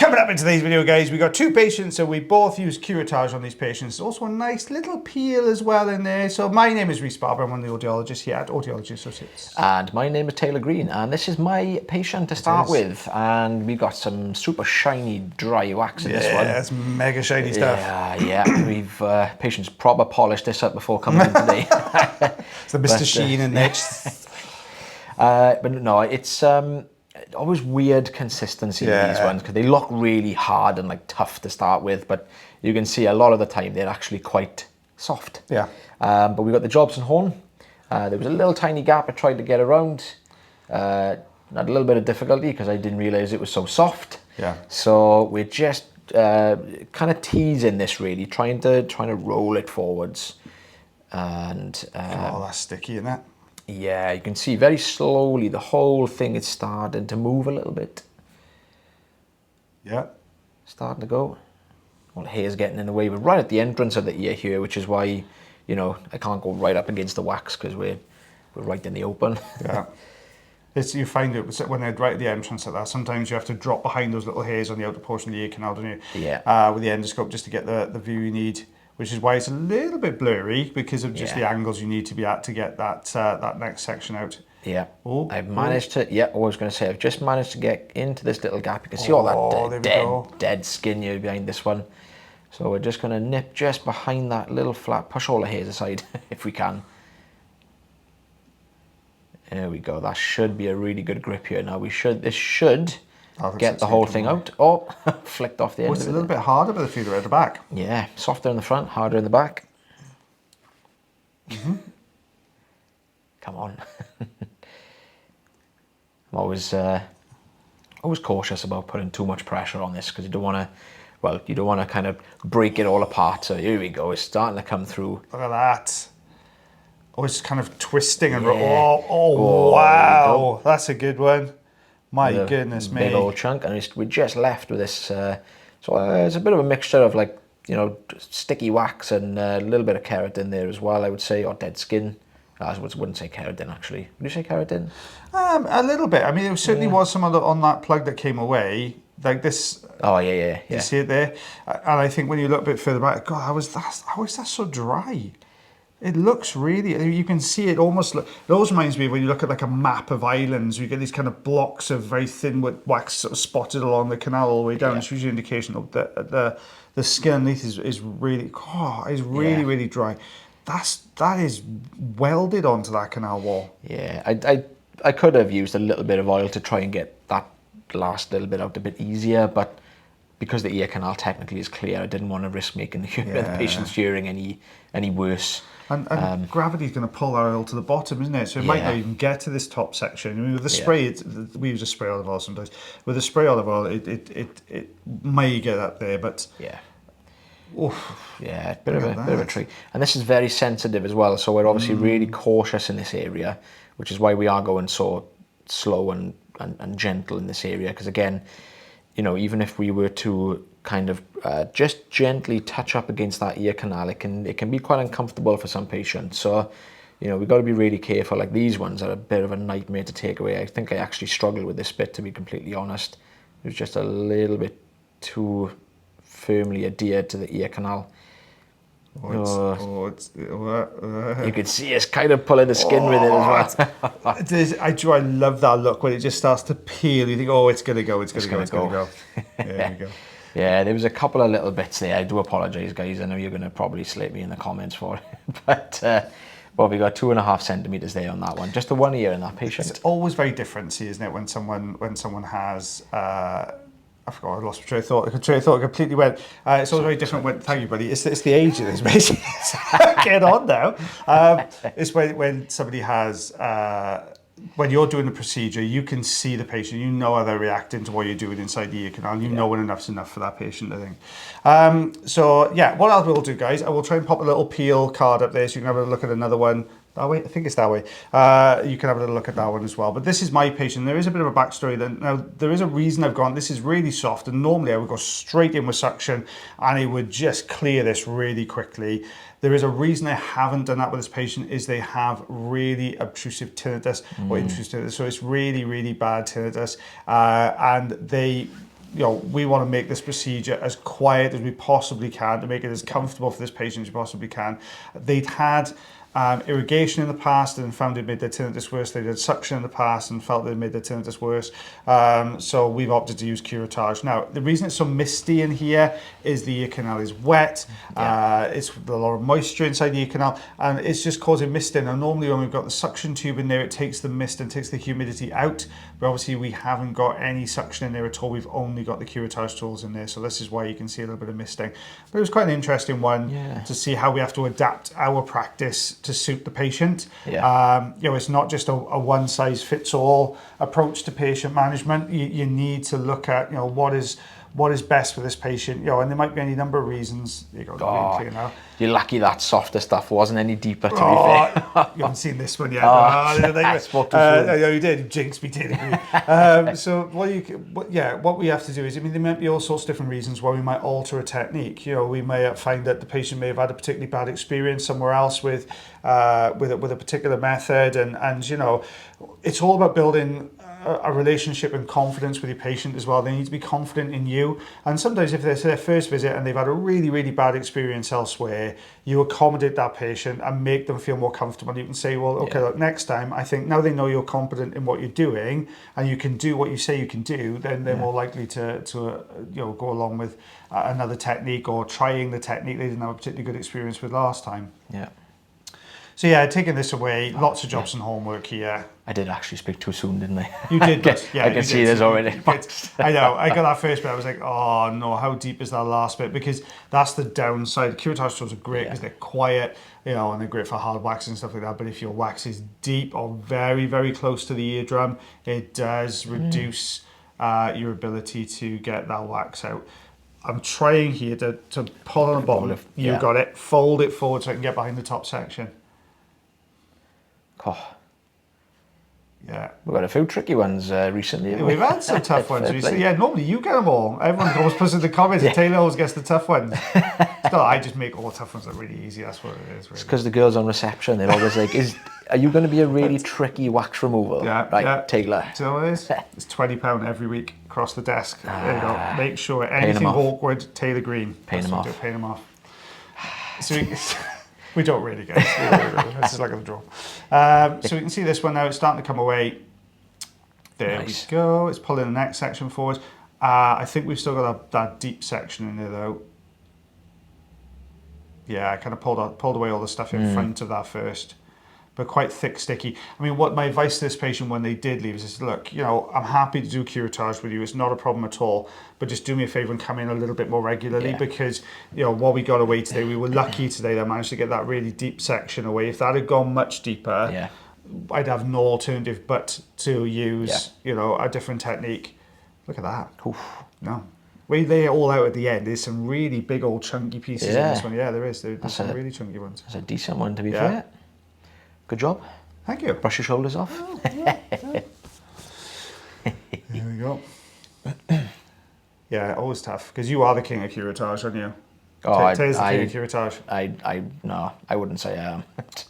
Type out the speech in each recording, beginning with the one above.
Coming up in today's video, guys, we got two patients, so we both use curettage on these patients. Also a nice little peel as well in there. So my name is Rhys Barber. I'm one of the audiologists here at Audiology Associates. And my name is Taylor Green, and this is my patient to start with. And we got some super shiny dry wax in this one. Yeah, it's mega shiny stuff. Yeah. We've patients proper polished this up before coming in today. So Mr. Sheen in there. But no, it's always weird consistency in these ones because they look really hard and like tough to start with, but you can see a lot of the time they're actually quite soft. Yeah. But we got the Jobson horn. There was a little tiny gap I tried to get around. Had a little bit of difficulty because I didn't realize it was so soft. Yeah. So we're just kind of teasing this really, trying to roll it forwards. And oh, that's sticky, isn't it? Yeah, you can see very slowly the whole thing is starting to move a little bit. Yeah. Starting to go. Well, the hair's getting in the way. We're right at the entrance of the ear here, which is why, you know, I can't go right up against the wax because we're right in the open. Yeah. You find it when they're right at the entrance like that, sometimes you have to drop behind those little hairs on the outer portion of the ear canal, don't you? Yeah. With the endoscope just to get the view you need. Which is why it's a little bit blurry because of just the angles you need to be at to get that that next section out. Yeah. Oh, I've managed to, I was going to say, I've just managed to get into this little gap. You can see all that dead skin here behind this one. So we're just going to nip just behind that little flap, push all the hairs aside if we can. There we go. That should be a really good grip here. Now this should get the whole thing out. Oh, flicked off the end. It's a little bit harder with the feeder at the back. Yeah, softer in the front, harder in the back. Come on. I'm always cautious about putting too much pressure on this because you don't want to kind of break it all apart. So here we go. It's starting to come through. Look at that. Oh, it's kind of twisting and oh wow, that's a good one. My goodness me. Big old chunk, and we're just left with this. So it's a bit of a mixture of like, you know, sticky wax and a little bit of keratin there as well, I would say, or dead skin. I wouldn't say keratin actually. Would you say keratin? A little bit. I mean, there certainly was some other on that plug that came away, like this. Oh yeah. You see it there, and I think when you look a bit further back, God, how is that so dry? It looks really, you can see it almost, it always reminds me of when you look at like a map of islands, you get these kind of blocks of very thin wax sort of spotted along the canal all the way down. Yeah. It's usually an indication that the skin underneath is really, really dry. That is welded onto that canal wall. Yeah, I could have used a little bit of oil to try and get that last little bit out a bit easier, but because the ear canal technically is clear, I didn't want to risk making the patient's hearing any worse. And gravity's going to pull our oil to the bottom, isn't it? So it might not even get to this top section. I mean, with the spray, we use a spray olive oil sometimes. With a spray olive oil, it may get up there, but yeah, a bit of a trick. And this is very sensitive as well, so we're obviously really cautious in this area, which is why we are going so slow and gentle in this area. Because again, you know, even if we were to kind of just gently touch up against that ear canal, it can be quite uncomfortable for some patients. So, you know, we've got to be really careful. Like these ones are a bit of a nightmare to take away. I think I actually struggled with this bit, to be completely honest. It was just a little bit too firmly adhered to the ear canal. You can see it's kind of pulling the skin with it as well. I love that look when it just starts to peel. You think, oh, it's going to go. There we go. Yeah, there was a couple of little bits there. I do apologise, guys. I know you're going to probably slate me in the comments for it. But well, we got 2.5 centimetres there on that one. Just the one ear in that patient. It's always very different, isn't it, when someone has... I forgot, I lost my train of thought. The train of thought completely went. It's always very different when, thank you, buddy. It's the age of this, basically. Get on now. It's when somebody has, when you're doing the procedure, you can see the patient, you know how they're reacting to what you're doing inside the ear canal, you know when enough's enough for that patient, I think. So, yeah, what I will do, guys, I will try and pop a little peel card up there so you can have a look at another one. That way? I think it's that way. You can have a little look at that one as well. But this is my patient. There is a bit of a backstory then. Now, there is a reason I've gone, this is really soft, and normally I would go straight in with suction and it would just clear this really quickly. There is a reason I haven't done that with this patient, is they have really obtrusive tinnitus, or intrusive tinnitus. So it's really, really bad tinnitus. And we want to make this procedure as quiet as we possibly can to make it as comfortable for this patient as we possibly can. They'd had irrigation in the past and found it made their tinnitus worse. They did suction in the past and felt it made their tinnitus worse. So we've opted to use curettage. Now, the reason it's so misty in here is the ear canal is wet. It's a lot of moisture inside the ear canal, and it's just causing misting. Now, normally when we've got the suction tube in there, it takes the mist and takes the humidity out. But obviously we haven't got any suction in there at all. We've only got the curettage tools in there. So this is why you can see a little bit of misting. But it was quite an interesting one to see how we have to adapt our practice to suit the patient. It's not just a one-size-fits-all approach to patient management. You need to look at what is best for this patient. And there might be any number of reasons. You're lucky that softer stuff wasn't any deeper, to be fair. You haven't seen this one yet. You did. You jinxed me, didn't. So what we have to do is, there might be all sorts of different reasons why we might alter a technique. We may find that the patient may have had a particularly bad experience somewhere else with a particular method, and it's all about building a relationship and confidence with your patient as well. They need to be confident in you. And sometimes if it's their first visit and they've had a really, really bad experience elsewhere, you accommodate that patient and make them feel more comfortable. You can say, well, okay, look, next time, I think now they know you're competent in what you're doing and you can do what you say you can do, then they're more likely to go along with another technique or trying the technique they didn't have a particularly good experience with last time. So taking this away, lots of jobs and homework here. I did actually speak too soon, didn't I? You did, but I can see this already. I know. I got that first bit. I was like, oh no, how deep is that last bit? Because that's the downside. Curettage tools are great because they're quiet, and they're great for hard wax and stuff like that. But if your wax is deep or very, very close to the eardrum, it does reduce your ability to get that wax out. I'm trying here to pull on the bottom. You got it. Fold it forward so I can get behind the top section. Yeah, we've got a few tricky ones recently. We've had some tough ones recently. Normally you get them all. Everyone always puts in the comments. Taylor always gets the tough ones. I just make all the tough ones look really easy. That's what it is. Really. It's because the girls on reception, they're always like, are you going to be a really tricky wax removal? Taylor. So what it is? It's £20 every week across the desk. There you go. Make sure anything awkward, Taylor Green. Paying them off. So we don't really, guys. This is like a draw. So we can see this one now. It's starting to come away. There we go. It's pulling the next section forward. I think we've still got that deep section in there, though. Yeah, I kind of pulled away all the stuff in front of that first. But quite thick, sticky. What my advice to this patient when they did leave is, look, I'm happy to do curettage with you. It's not a problem at all. But just do me a favour and come in a little bit more regularly because, what we got away today, we were lucky today that I managed to get that really deep section away. If that had gone much deeper, I'd have no alternative but to use, a different technique. Look at that. Oof. No. We lay it all out at the end. There's some really big old chunky pieces in this one. Yeah, there is. There's some really chunky ones. That's a decent one, to be fair. Good job. Thank you. Brush your shoulders off. There we go. Always tough because you are the king of curettage, aren't you? Taylor's the king of curettage. No, I wouldn't say I am.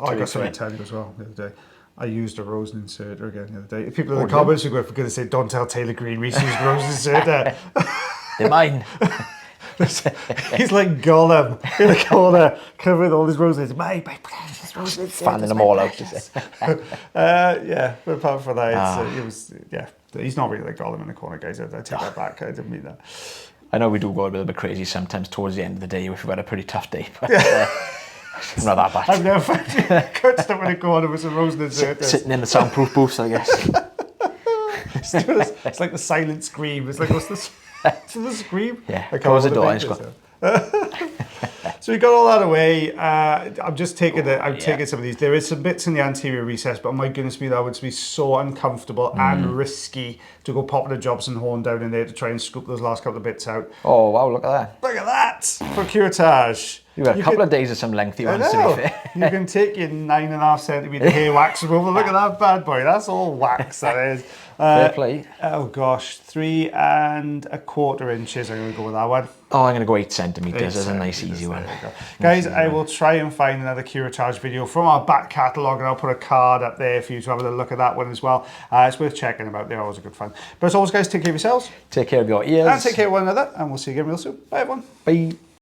I got something to tell you as well the other day. I used a Rosen inserter again the other day. People in the comments were going to say, "Don't tell Taylor Green, Rhys used a Rosen inserter." They're mine. He's like Gollum in the corner, covering all his roses. My precious roses. Fanning them all out. But apart from that, he's not really like Gollum in the corner, guys. I take that back. I didn't mean that. I know we do go a little bit crazy sometimes towards the end of the day if we've had a pretty tough day, but not that bad. I've never found you cut stuff in a corner with some Rosen inserters. Sitting in the soundproof booth, I guess. It's like the silent scream. It's like, what's this? Is it the scream? Yeah, close the door. So we got all that away. I'm just taking taking some of these. There is some bits in the anterior recess, but my goodness me, that would be so uncomfortable and risky to go popping a Jobson horn down in there to try and scoop those last couple of bits out. Oh wow, look at that. Look at that for curettage. You've got a couple of days of some lengthy ones, to be fair. You can take your 9.5 centimetre hair wax remover. Look at that bad boy. That's all wax, that is. Fair play. Oh gosh, 3 1/4 inches. I'm going to go with that one. Oh, I'm going to go 8 centimetres. That's a nice, easy one. Guys, I will try and find another Curettage video from our back catalogue, and I'll put a card up there for you to have a look at that one as well. It's worth checking about. They're always a good fun. But as always, guys, take care of yourselves. Take care of your ears. And take care of one another, and we'll see you again real soon. Bye, everyone. Bye.